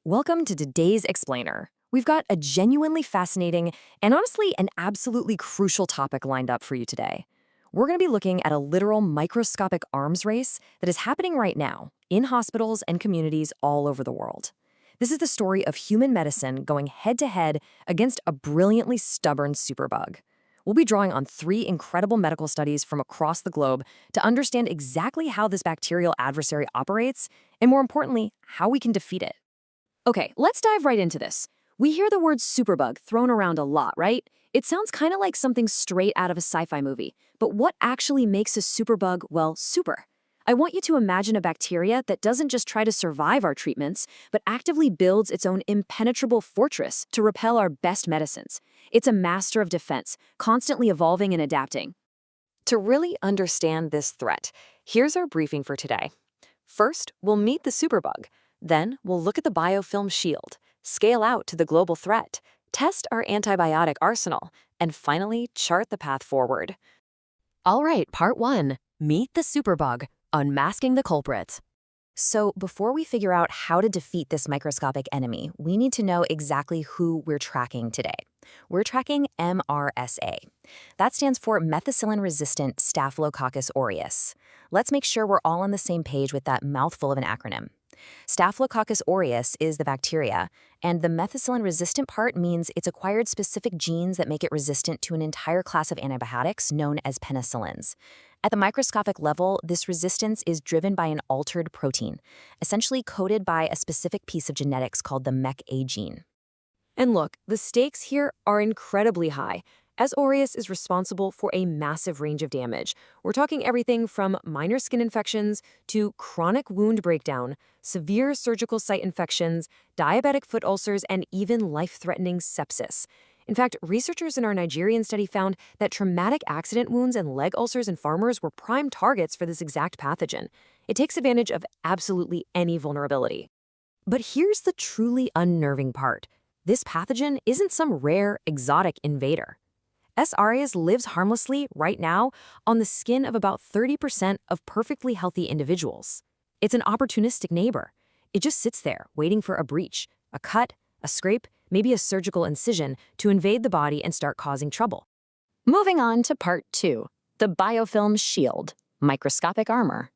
Welcome to today's Explainer. We've got a genuinely fascinating and honestly an absolutely crucial topic lined up for you today. We're going to be looking at a literal microscopic arms race that is happening right now in hospitals and communities all over the world. This is the story of human medicine going head-to-head against a brilliantly stubborn superbug. We'll be drawing on three incredible medical studies from across the globe to understand exactly how this bacterial adversary operates and, more importantly, how we can defeat it. Okay, let's dive right into this. We hear the word superbug thrown around a lot, right? It sounds kind of like something straight out of a sci-fi movie. But what actually makes a superbug, well, super? I want you to imagine a bacteria that doesn't just try to survive our treatments, but actively builds its own impenetrable fortress to repel our best medicines. It's a master of defense, constantly evolving and adapting. To really understand this threat, here's our briefing for today. First, we'll meet the superbug. Then, we'll look at the biofilm shield, scale out to the global threat, test our antibiotic arsenal, and finally, chart the path forward. All right, part one, meet the superbug, unmasking the culprit. So before we figure out how to defeat this microscopic enemy, we need to know exactly who we're tracking today. We're tracking MRSA. That stands for methicillin-resistant Staphylococcus aureus. Let's make sure we're all on the same page with that mouthful of an acronym. Staphylococcus aureus is the bacteria, and the methicillin-resistant part means it's acquired specific genes that make it resistant to an entire class of antibiotics known as penicillins. At the microscopic level, this resistance is driven by an altered protein, essentially coded by a specific piece of genetics called the MECA gene. And look, the stakes here are incredibly high, as aureus is responsible for a massive range of damage. We're talking everything from minor skin infections to chronic wound breakdown, severe surgical site infections, diabetic foot ulcers, and even life-threatening sepsis. In fact, researchers in our Nigerian study found that traumatic accident wounds and leg ulcers in farmers were prime targets for this exact pathogen. It takes advantage of absolutely any vulnerability. But here's the truly unnerving part. This pathogen isn't some rare, exotic invader. S. aureus lives harmlessly right now on the skin of about 30% of perfectly healthy individuals. It's an opportunistic neighbor. It just sits there waiting for a breach, a cut, a scrape, maybe a surgical incision to invade the body and start causing trouble. Moving on to part two, the biofilm shield, microscopic armor.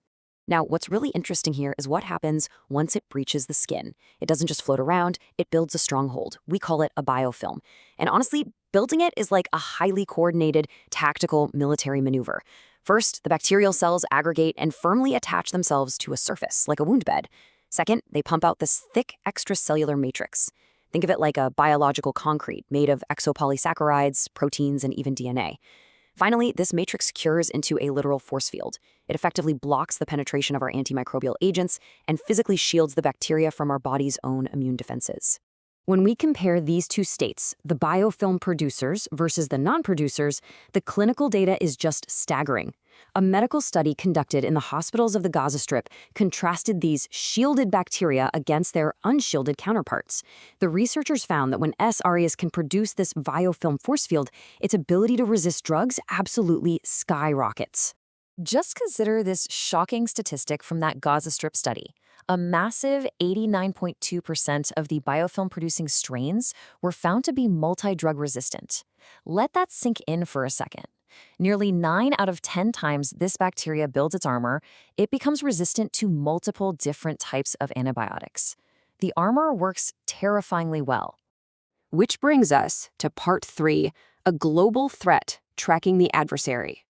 Now, what's really interesting here is what happens once it breaches the skin. It doesn't just float around, it builds a stronghold. We call it a biofilm. And honestly, building it is like a highly coordinated, tactical military maneuver. First, the bacterial cells aggregate and firmly attach themselves to a surface, like a wound bed. Second, they pump out this thick extracellular matrix. Think of it like a biological concrete made of exopolysaccharides, proteins, and even DNA. Finally, this matrix cures into a literal force field. It effectively blocks the penetration of our antimicrobial agents and physically shields the bacteria from our body's own immune defenses. When we compare these two states, the biofilm producers versus the non-producers, the clinical data is just staggering. A medical study conducted in the hospitals of the Gaza Strip contrasted these shielded bacteria against their unshielded counterparts. The researchers found that when S. aureus can produce this biofilm force field, its ability to resist drugs absolutely skyrockets. Just consider this shocking statistic from that Gaza Strip study. A massive 89.2% of the biofilm-producing strains were found to be multi-drug resistant. Let that sink in for a second. Nearly 9 out of 10 times this bacteria builds its armor, it becomes resistant to multiple different types of antibiotics. The armor works terrifyingly well. Which brings us to part 3, a global threat tracking the adversary.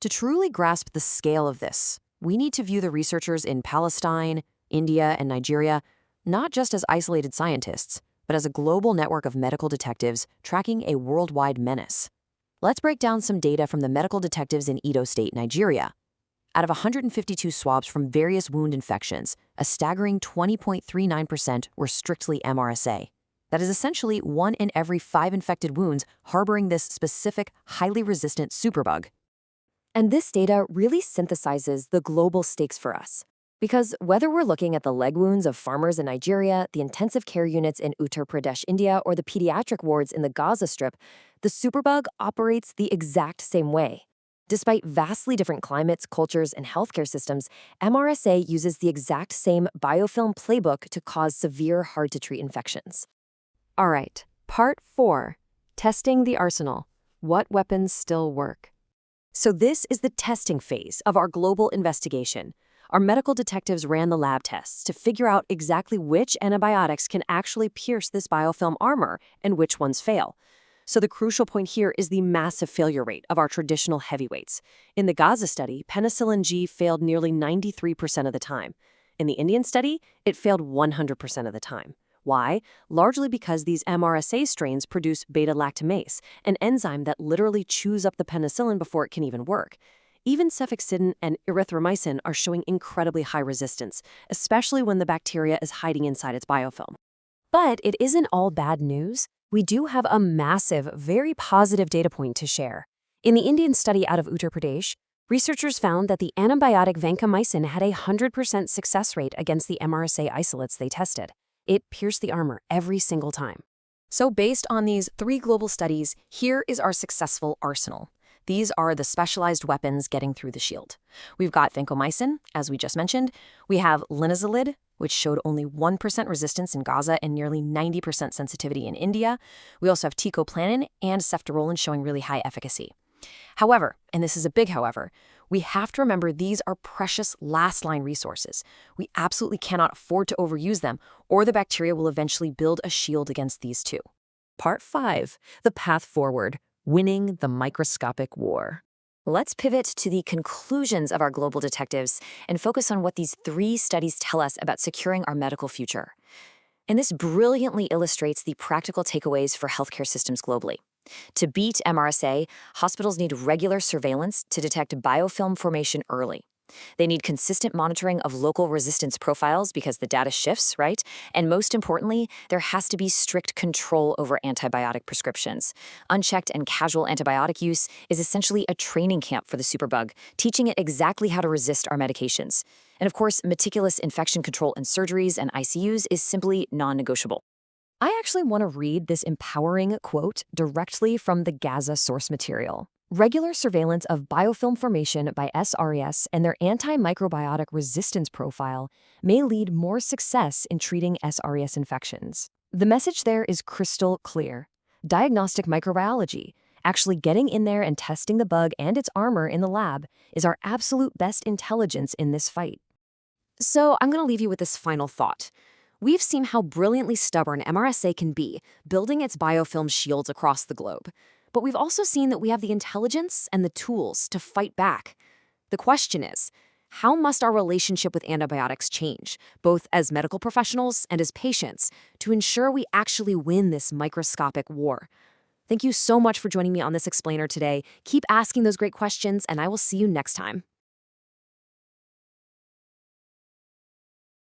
To truly grasp the scale of this, we need to view the researchers in Palestine, India, and Nigeria not just as isolated scientists, but as a global network of medical detectives tracking a worldwide menace. Let's break down some data from the medical detectives in Edo State, Nigeria. Out of 152 swabs from various wound infections, a staggering 20.39% were strictly MRSA. That is essentially 1 in every 5 infected wounds harboring this specific, highly resistant superbug. And this data really synthesizes the global stakes for us. Because whether we're looking at the leg wounds of farmers in Nigeria, the intensive care units in Uttar Pradesh, India, or the pediatric wards in the Gaza Strip, the superbug operates the exact same way. Despite vastly different climates, cultures, and healthcare systems, MRSA uses the exact same biofilm playbook to cause severe, hard-to-treat infections. All right, part 4, testing the arsenal. What weapons still work? So this is the testing phase of our global investigation. Our medical detectives ran the lab tests to figure out exactly which antibiotics can actually pierce this biofilm armor and which ones fail. So the crucial point here is the massive failure rate of our traditional heavyweights. In the Gaza study, penicillin G failed nearly 93% of the time. In the Indian study, it failed 100% of the time. Why? Largely because these MRSA strains produce beta-lactamase, an enzyme that literally chews up the penicillin before it can even work. Even cefixime and erythromycin are showing incredibly high resistance, especially when the bacteria is hiding inside its biofilm. But it isn't all bad news. We do have a massive, very positive data point to share. In the Indian study out of Uttar Pradesh, researchers found that the antibiotic vancomycin had a 100% success rate against the MRSA isolates they tested. It pierced the armor every single time. So based on these 3 global studies, here is our successful arsenal. These are the specialized weapons getting through the shield. We've got vancomycin, as we just mentioned. We have linezolid, which showed only 1% resistance in Gaza and nearly 90% sensitivity in India. We also have ticoplanin and ceftaroline showing really high efficacy. However, and this is a big however, we have to remember these are precious last-line resources. We absolutely cannot afford to overuse them, or the bacteria will eventually build a shield against these too. Part 5, the path forward, winning the microscopic war. Let's pivot to the conclusions of our global detectives and focus on what these 3 studies tell us about securing our medical future. And this brilliantly illustrates the practical takeaways for healthcare systems globally. To beat MRSA, hospitals need regular surveillance to detect biofilm formation early. They need consistent monitoring of local resistance profiles because the data shifts, right? And most importantly, there has to be strict control over antibiotic prescriptions. Unchecked and casual antibiotic use is essentially a training camp for the superbug, teaching it exactly how to resist our medications. And of course, meticulous infection control in surgeries and ICUs is simply non-negotiable. I actually want to read this empowering quote directly from the Gaza source material. Regular surveillance of biofilm formation by SRES and their antimicrobiotic resistance profile may lead more success in treating SRES infections. The message there is crystal clear. Diagnostic microbiology, actually getting in there and testing the bug and its armor in the lab, is our absolute best intelligence in this fight. So I'm going to leave you with this final thought. We've seen how brilliantly stubborn MRSA can be, building its biofilm shields across the globe. But we've also seen that we have the intelligence and the tools to fight back. The question is, how must our relationship with antibiotics change, both as medical professionals and as patients, to ensure we actually win this microscopic war? Thank you so much for joining me on this explainer today. Keep asking those great questions, and I will see you next time.